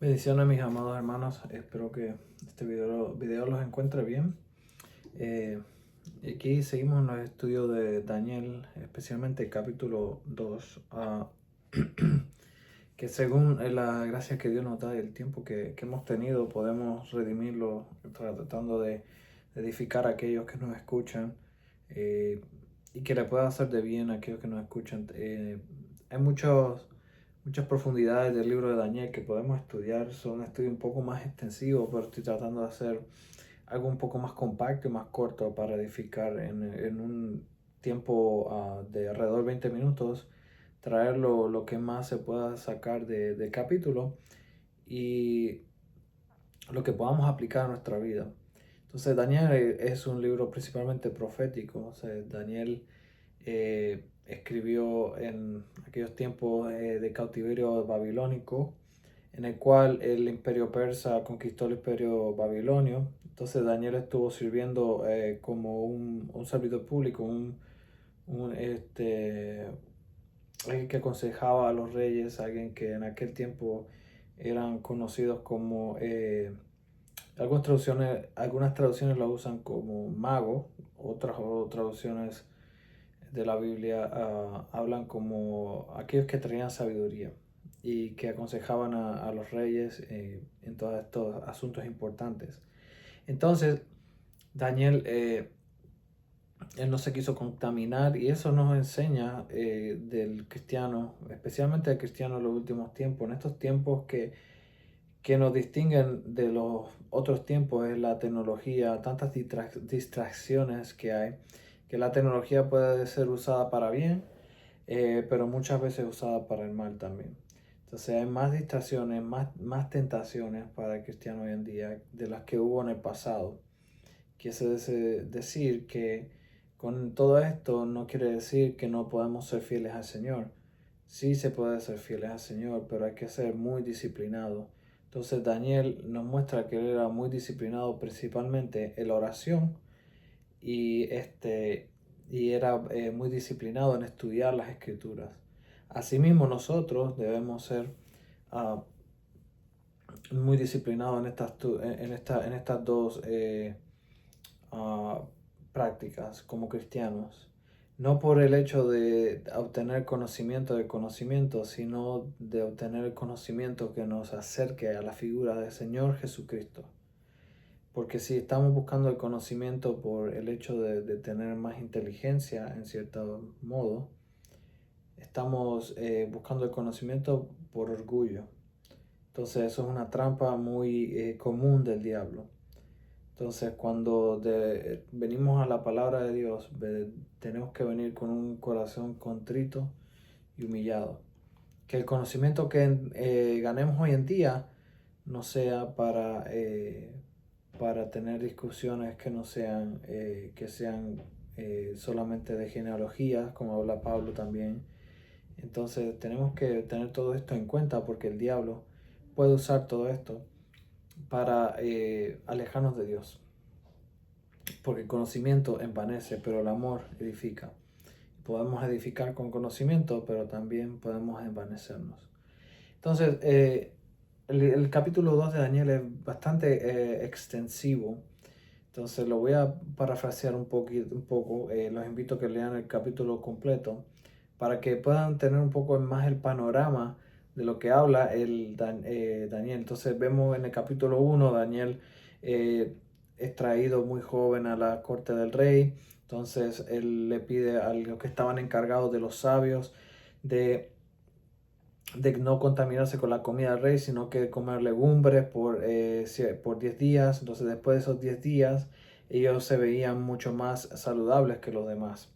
Bendiciones mis amados hermanos, espero que este video los encuentre bien. Eh, Aquí seguimos en los estudios de Daniel, especialmente el capítulo 2, que según la gracia que Dios nos da y el tiempo que hemos tenido, podemos redimirlo tratando de edificar a aquellos que nos escuchan eh, y que le pueda hacer de bien a aquellos que nos escuchan. Hay muchas profundidades del libro de Daniel que podemos estudiar. Son un estudio un poco más extensivo, pero estoy tratando de hacer algo un poco más compacto y más corto para edificar en un tiempo de alrededor de 20 minutos, traer lo que más se pueda sacar de capítulo y lo que podamos aplicar a nuestra vida. Entonces Daniel es un libro principalmente profético. O sea, Daniel escribió en aquellos tiempos de cautiverio babilónico, en el cual el imperio persa conquistó el imperio babilonio. Entonces Daniel estuvo sirviendo como un servidor público, alguien que aconsejaba a los reyes, alguien que en aquel tiempo eran conocidos como, algunas traducciones lo usan como mago, otras traducciones de la Biblia hablan como aquellos que traían sabiduría y que aconsejaban a los reyes en todos estos asuntos importantes. Entonces, Daniel, él no se quiso contaminar y eso nos enseña del cristiano, especialmente del cristiano en los últimos tiempos, en estos tiempos que nos distinguen de los otros tiempos es la tecnología, tantas distracciones que hay, que la tecnología puede ser usada para bien, pero muchas veces usada para el mal también. Entonces hay más distracciones, más tentaciones para el cristiano hoy en día de las que hubo en el pasado. Quiere decir que con todo esto no quiere decir que no podemos ser fieles al Señor. Sí se puede ser fieles al Señor, pero hay que ser muy disciplinado. Entonces Daniel nos muestra que él era muy disciplinado principalmente en la oración y era muy disciplinado en estudiar las escrituras. Asimismo nosotros debemos ser uh, muy disciplinados en estas dos uh, prácticas como cristianos. No por el hecho de obtener conocimiento del conocimiento, sino de obtener el conocimiento que nos acerque a la figura del Señor Jesucristo. Porque si estamos buscando el conocimiento por el hecho de tener más inteligencia, en cierto modo, estamos buscando el conocimiento por orgullo. Entonces eso es una trampa muy común del diablo. Entonces cuando venimos a la palabra de Dios, tenemos que venir con un corazón contrito y humillado. Que el conocimiento que ganemos hoy en día no sea para tener discusiones que no sean, que sean solamente de genealogía, como habla Pablo también. Entonces tenemos que tener todo esto en cuenta porque el diablo puede usar todo esto para alejarnos de Dios. Porque el conocimiento envanece, pero el amor edifica. Podemos edificar con conocimiento, pero también podemos envanecernos. Entonces, el capítulo 2 de Daniel es bastante extensivo. Entonces lo voy a parafrasear un poco. Los invito a que lean el capítulo completo para que puedan tener un poco más el panorama de lo que habla Daniel. Entonces vemos en el capítulo 1, Daniel es traído muy joven a la corte del rey. Entonces él le pide a los que estaban encargados de los sabios de no contaminarse con la comida del rey, sino que comer legumbres por 10 días. Entonces después de esos 10 días, ellos se veían mucho más saludables que los demás.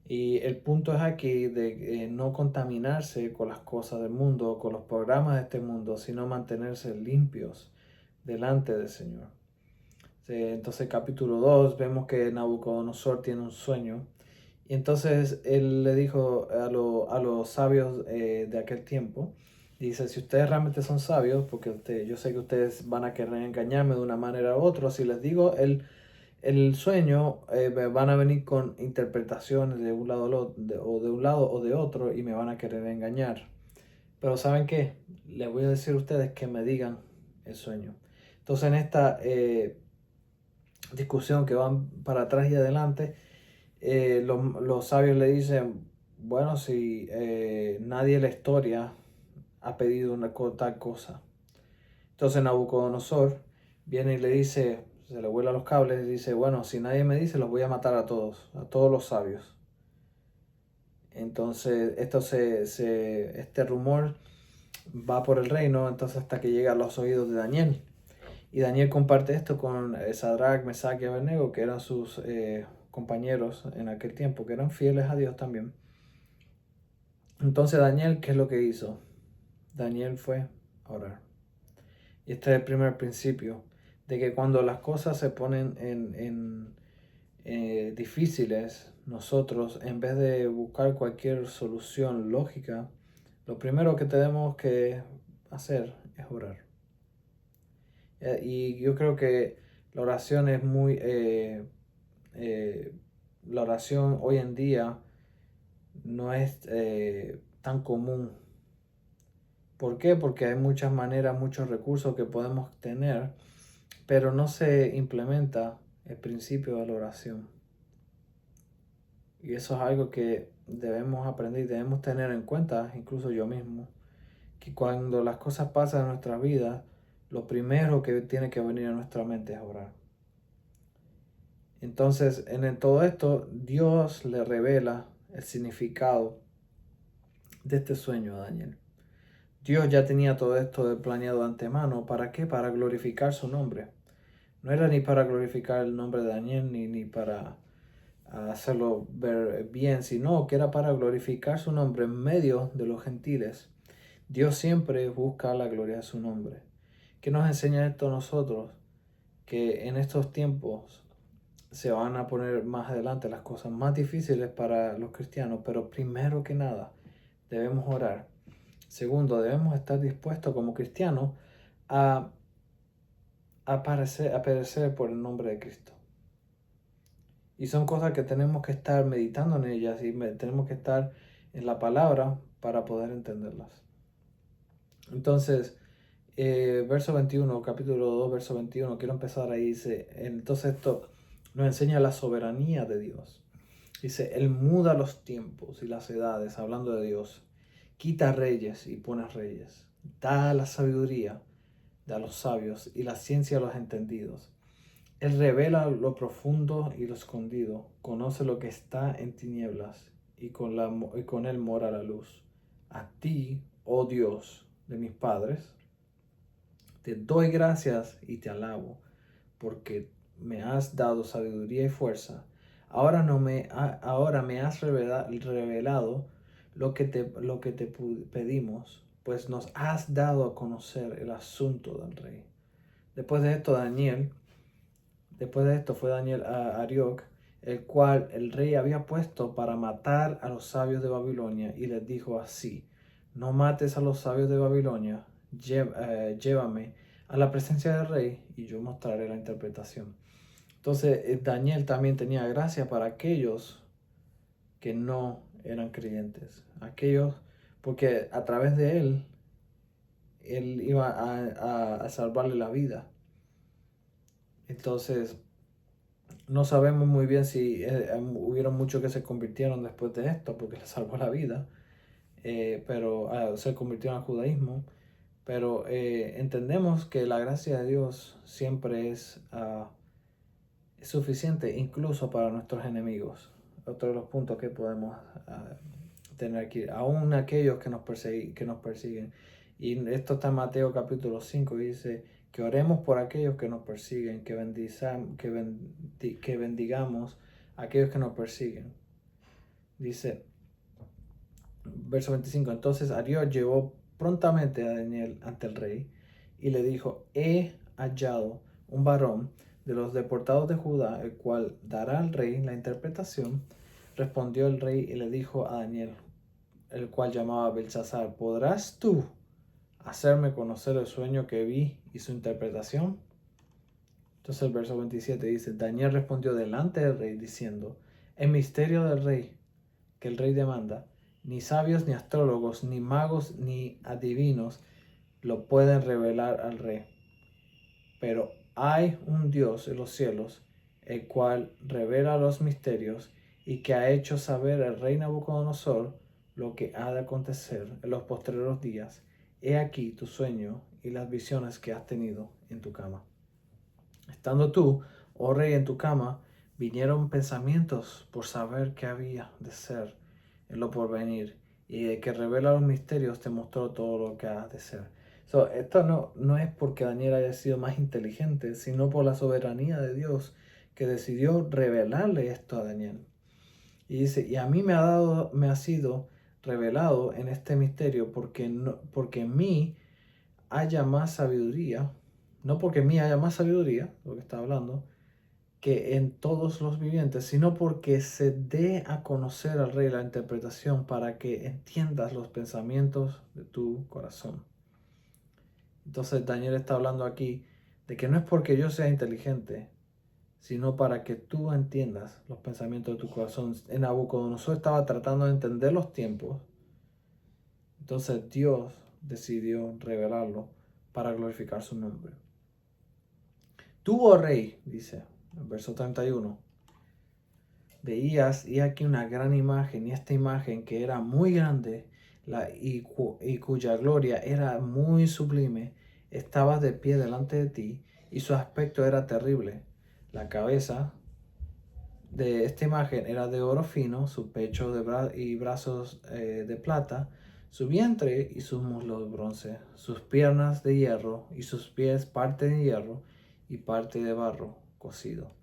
Y el punto es aquí de no contaminarse con las cosas del mundo, con los programas de este mundo, sino mantenerse limpios delante del Señor. Entonces capítulo 2 vemos que Nabucodonosor tiene un sueño y entonces él le dijo a los sabios de aquel tiempo, dice, si ustedes realmente son sabios, porque yo sé que ustedes van a querer engañarme de una manera u otra, si les digo el sueño, van a venir con interpretaciones de un lado o de un lado o de otro y me van a querer engañar. Pero ¿saben qué? Les voy a decir a ustedes que me digan el sueño. Entonces en esta discusión que van para atrás y adelante, los sabios le dicen, bueno, si nadie en la historia ha pedido tal cosa. Entonces Nabucodonosor viene y le dice, se le vuela los cables y dice, bueno, si nadie me dice, los voy a matar a todos los sabios. Entonces este rumor va por el reino, entonces hasta que llega a los oídos de Daniel. Y Daniel comparte esto con Sadrach, Mesach y Abednego, que eran sus compañeros en aquel tiempo, que eran fieles a Dios también. Entonces Daniel, ¿qué es lo que hizo? Daniel fue a orar. Y este es el primer principio, de que cuando las cosas se ponen difíciles, nosotros, en vez de buscar cualquier solución lógica, lo primero que tenemos que hacer es orar. Y yo creo que la oración es la oración hoy en día no es tan común. ¿Por qué? Porque hay muchas maneras, muchos recursos que podemos tener, pero no se implementa el principio de la oración. Y eso es algo que debemos aprender y debemos tener en cuenta, incluso yo mismo, que cuando las cosas pasan en nuestra vida, lo primero que tiene que venir a nuestra mente es orar. Entonces, en todo esto, Dios le revela el significado de este sueño a Daniel. Dios ya tenía todo esto planeado de antemano. ¿Para qué? Para glorificar su nombre. No era ni para glorificar el nombre de Daniel, ni para hacerlo ver bien, sino que era para glorificar su nombre en medio de los gentiles. Dios siempre busca la gloria de su nombre. ¿Qué nos enseña esto a nosotros? Que en estos tiempos se van a poner más adelante las cosas más difíciles para los cristianos, pero primero que nada debemos orar. Segundo, debemos estar dispuestos como cristianos a perecer por el nombre de Cristo. Y son cosas que tenemos que estar meditando en ellas y tenemos que estar en la palabra para poder entenderlas. Entonces, verso 21, capítulo 2, verso 21, quiero empezar ahí, dice, entonces esto nos enseña la soberanía de Dios. Dice, Él muda los tiempos y las edades, hablando de Dios, quita reyes y pone reyes, da la sabiduría a los sabios y la ciencia a los entendidos. Él revela lo profundo y lo escondido, conoce lo que está en tinieblas y con él mora la luz. A ti, oh Dios de mis padres, te doy gracias y te alabo, porque me has dado sabiduría y fuerza. Ahora me has revelado lo que te pedimos, pues nos has dado a conocer el asunto del rey. Después de esto fue Daniel a Arioc, el cual el rey había puesto para matar a los sabios de Babilonia, y les dijo así: no mates a los sabios de Babilonia, llévame a la presencia del rey y yo mostraré la interpretación. Entonces Daniel también tenía gracia para aquellos que no eran creyentes, aquellos, porque a través de él iba a salvarle la vida. Entonces, no sabemos muy bien si hubieron muchos que se convirtieron después de esto porque les salvó la vida, pero se convirtieron al judaísmo. Pero entendemos que la gracia de Dios siempre es suficiente incluso para nuestros enemigos. Otro de los puntos que podemos tener aquí, aún aquellos que nos persiguen. Y esto está en Mateo capítulo 5, dice que oremos por aquellos que nos persiguen, que bendigamos a aquellos que nos persiguen. Dice, verso 25, entonces Ariel llevó prontamente a Daniel ante el rey y le dijo: he hallado un varón de los deportados de Judá, el cual dará al rey la interpretación. Respondió el rey y le dijo a Daniel, el cual llamaba Belsasar: ¿podrás tú hacerme conocer el sueño que vi y su interpretación? Entonces el verso 27 dice: Daniel respondió delante del rey diciendo: el misterio del rey que el rey demanda Ni sabios, ni astrólogos, ni magos, ni adivinos lo pueden revelar al rey. Pero hay un Dios en los cielos, el cual revela los misterios y que ha hecho saber al rey Nabucodonosor lo que ha de acontecer en los postreros días. He aquí tu sueño y las visiones que has tenido en tu cama. Estando tú, oh rey, en tu cama, vinieron pensamientos por saber qué había de ser en lo porvenir, y de que revela los misterios te mostró todo lo que ha de ser. Esto no es porque Daniel haya sido más inteligente, sino por la soberanía de Dios que decidió revelarle esto a Daniel. Y dice, y a mí me ha sido revelado en este misterio porque en mí haya más sabiduría, no porque en mí haya más sabiduría, lo que está hablando, que en todos los vivientes, sino porque se dé a conocer al rey la interpretación para que entiendas los pensamientos de tu corazón. Entonces Daniel está hablando aquí de que no es porque yo sea inteligente, sino para que tú entiendas los pensamientos de tu corazón. En Nabucodonosor estaba tratando de entender los tiempos. Entonces Dios decidió revelarlo para glorificar su nombre. Tú, oh rey, dice en verso 31, veías y aquí una gran imagen, y esta imagen que era muy grande y cuya gloria era muy sublime, estaba de pie delante de ti, y su aspecto era terrible. La cabeza de esta imagen era de oro fino, su pecho y brazos de plata, su vientre y sus muslos de bronce, sus piernas de hierro y sus pies parte de hierro y parte de barro cocido.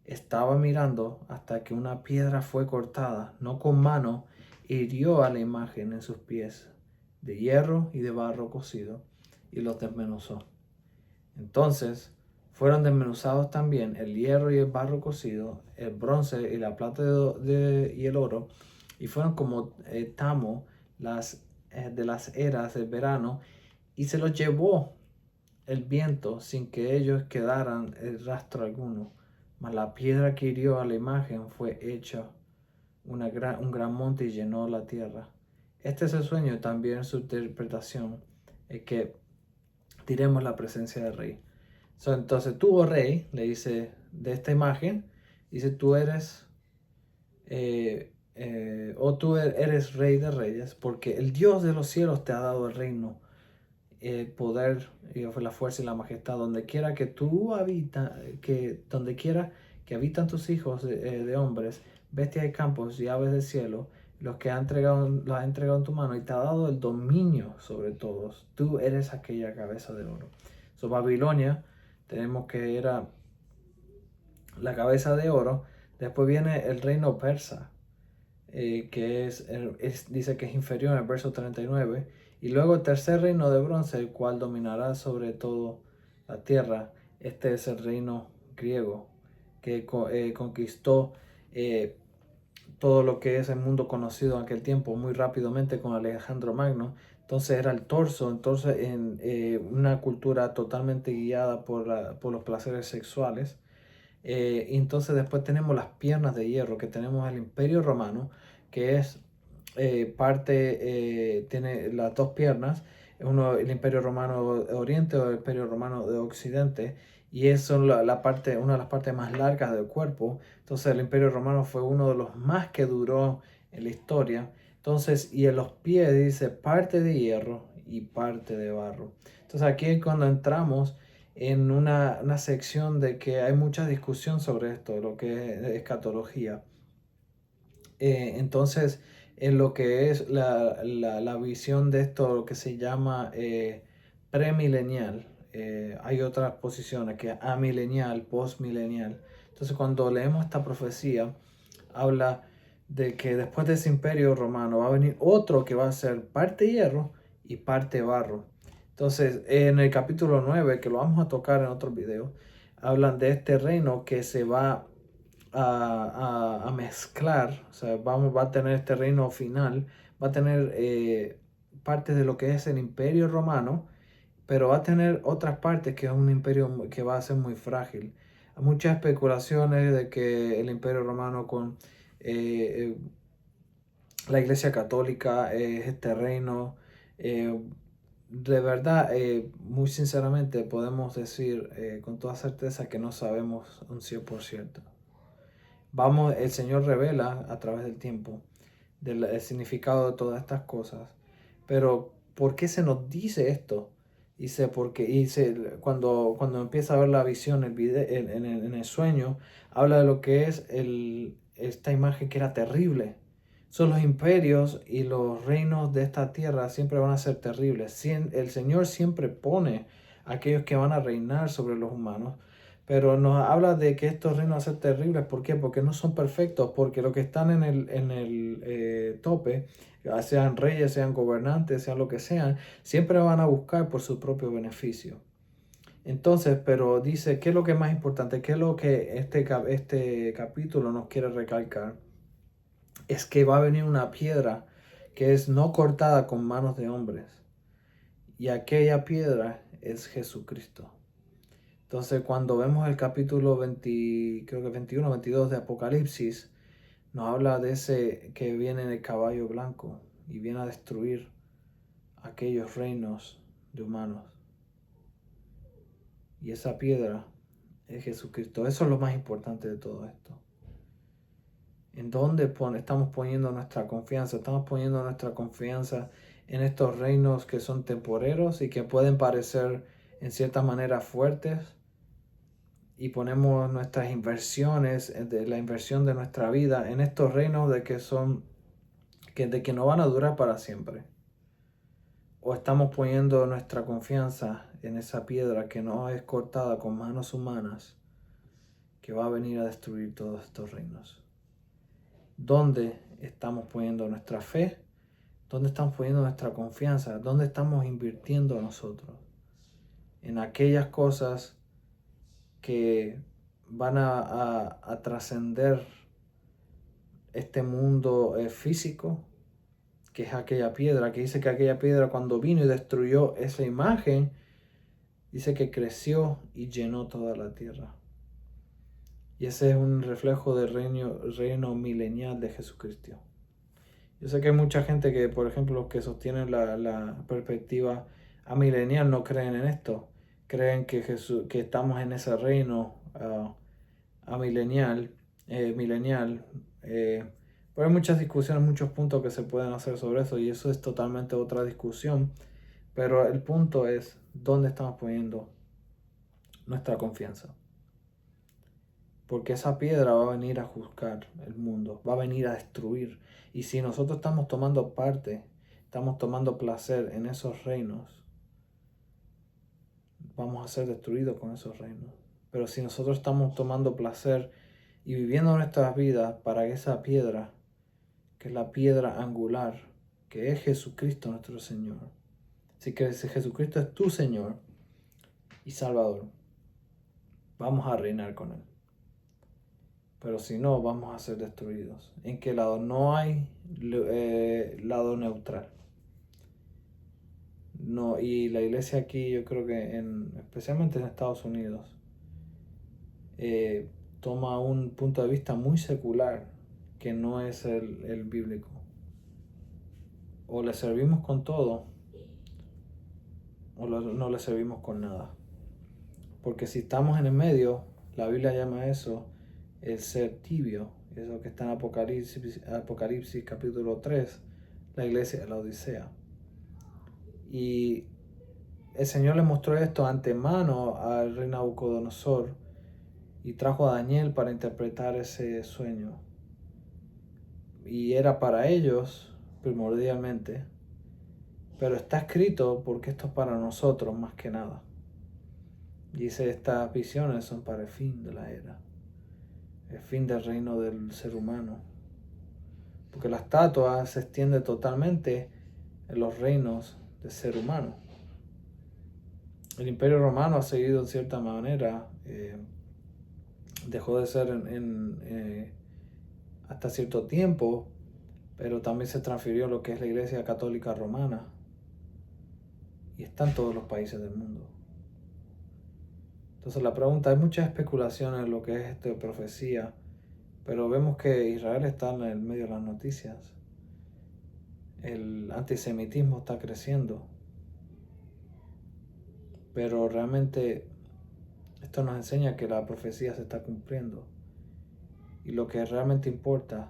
Estaba mirando hasta que una piedra fue cortada, no con mano, e hirió a la imagen en sus pies, de hierro y de barro cocido, y los desmenuzó. Entonces fueron desmenuzados también el hierro y el barro cocido, el bronce y la plata y el oro, y fueron como tamo de las eras del verano, y se los llevó el viento sin que ellos quedaran el rastro alguno. Mas la piedra que hirió a la imagen fue hecha un gran monte y llenó la tierra. Este es el sueño, también su interpretación, es que diremos la presencia del rey. Entonces tú, oh rey, le dice de esta imagen, dice tú eres, tú eres rey de reyes, porque el Dios de los cielos te ha dado el reino, el poder y la fuerza y la majestad, donde quiera que tú habitas, donde quiera que habitan tus hijos de hombres, bestias de campos y aves del cielo, los ha entregado en tu mano y te ha dado el dominio sobre todos. Tú eres aquella cabeza de oro. Babilonia, tenemos que era la cabeza de oro. Después viene el reino persa, que dice que es inferior en el verso 39. Y luego el tercer reino de bronce, el cual dominará sobre todo la tierra. Este es el reino griego, que conquistó todo lo que es el mundo conocido en aquel tiempo muy rápidamente con Alejandro Magno. Entonces era el torso, entonces en una cultura totalmente guiada por los placeres sexuales. Entonces después tenemos las piernas de hierro, que tenemos el Imperio Romano, que es tiene las dos piernas, el Imperio Romano de Oriente o el Imperio Romano de Occidente, y es una de las partes más largas del cuerpo. Entonces el Imperio Romano fue uno de los más que duró en la historia. Entonces, y en los pies dice parte de hierro y parte de barro. Entonces aquí es cuando entramos en una sección de que hay mucha discusión sobre esto, lo que es escatología. Entonces, en lo que es la visión de esto, lo que se llama premilenial, hay otras posiciones que amilenial, postmilenial. Entonces, cuando leemos esta profecía, habla de que después de ese imperio romano va a venir otro que va a ser parte hierro y parte barro. Entonces, en el capítulo 9, que lo vamos a tocar en otro video, hablan de este reino que se va a mezclar, o sea, va a tener este reino final, va a tener partes de lo que es el imperio romano, pero va a tener otras partes que es un imperio que va a ser muy frágil. Hay muchas especulaciones de que el imperio romano con la Iglesia Católica es este reino. Eh, de verdad, muy sinceramente podemos decir con toda certeza que no sabemos un 100%. El Señor revela a través del tiempo el significado de todas estas cosas. Pero, ¿por qué se nos dice esto? Cuando empieza a ver la visión, en el sueño, habla de lo que es esta imagen que era terrible. Son los imperios y los reinos de esta tierra siempre van a ser terribles. El Señor siempre pone a aquellos que van a reinar sobre los humanos. Pero nos habla de que estos reinos van a ser terribles. ¿Por qué? Porque no son perfectos. Porque los que están en el tope, sean reyes, sean gobernantes, sean lo que sean, siempre van a buscar por su propio beneficio. Entonces, pero dice, ¿qué es lo que es más importante? ¿Qué es lo que este capítulo nos quiere recalcar? Es que va a venir una piedra que es no cortada con manos de hombres. Y aquella piedra es Jesucristo. Entonces, cuando vemos el capítulo 20, creo que 21, 22 de Apocalipsis, nos habla de ese que viene en el caballo blanco y viene a destruir aquellos reinos de humanos. Y esa piedra es Jesucristo. Eso es lo más importante de todo esto. ¿En dónde estamos poniendo nuestra confianza? Estamos poniendo nuestra confianza en estos reinos que son temporeros y que pueden parecer en cierta manera fuertes, y ponemos nuestras inversiones, la inversión de nuestra vida en estos reinos de que no van a durar para siempre. O estamos poniendo nuestra confianza en esa piedra que no es cortada con manos humanas, que va a venir a destruir todos estos reinos. ¿Dónde estamos poniendo nuestra fe? ¿Dónde estamos poniendo nuestra confianza? ¿Dónde estamos invirtiendo nosotros? En aquellas cosas que van a trascender este mundo físico, que es aquella piedra, que dice que aquella piedra cuando vino y destruyó esa imagen, dice que creció y llenó toda la tierra. Y ese es un reflejo del reino milenial de Jesucristo. Yo sé que hay mucha gente que, por ejemplo, los que sostienen la perspectiva amilenial no creen en esto. Creen que estamos en ese reino milenial. Pero hay muchas discusiones, muchos puntos que se pueden hacer sobre eso, y eso es totalmente otra discusión. Pero el punto es dónde estamos poniendo nuestra confianza. Porque esa piedra va a venir a juzgar el mundo, va a venir a destruir. Y si nosotros estamos tomando parte, estamos tomando placer en esos reinos, vamos a ser destruidos con esos reinos. Pero si nosotros estamos tomando placer y viviendo nuestras vidas para esa piedra, que es la piedra angular, que es Jesucristo nuestro Señor. Así que si Jesucristo es tu Señor y Salvador, vamos a reinar con Él. Pero si no, vamos a ser destruidos. ¿En qué lado? No hay lado neutral. No, y la iglesia aquí, yo creo que especialmente en Estados Unidos, toma un punto de vista muy secular que no es el bíblico. O le servimos con todo o no le servimos con nada. Porque si estamos en el medio, la Biblia llama eso el ser tibio. Eso que está en Apocalipsis capítulo 3, la iglesia de la Odisea. Y el Señor le mostró esto antemano al rey Nabucodonosor y trajo a Daniel para interpretar ese sueño. Y era para ellos primordialmente, pero está escrito porque esto es para nosotros más que nada. Dice, estas visiones son para el fin de la era, el fin del reino del ser humano. Porque la estatua se extiende totalmente en los reinos del ser humano. El Imperio Romano ha seguido en cierta manera, dejó de ser hasta cierto tiempo, pero también se transfirió a lo que es la Iglesia Católica Romana y está en todos los países del mundo. Entonces la pregunta, hay muchas especulaciones en lo que es esta profecía, pero vemos que Israel está en el medio de las noticias. el antisemitismo está creciendo, pero realmente esto nos enseña que la profecía se está cumpliendo. Y lo que realmente importa,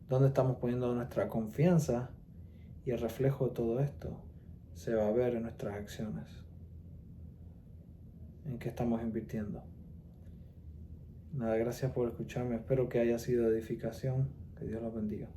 dónde estamos poniendo nuestra confianza, y el reflejo de todo esto se va a ver en nuestras acciones, en qué estamos invirtiendo. Nada, gracias por escucharme, espero que haya sido de edificación, que Dios los bendiga.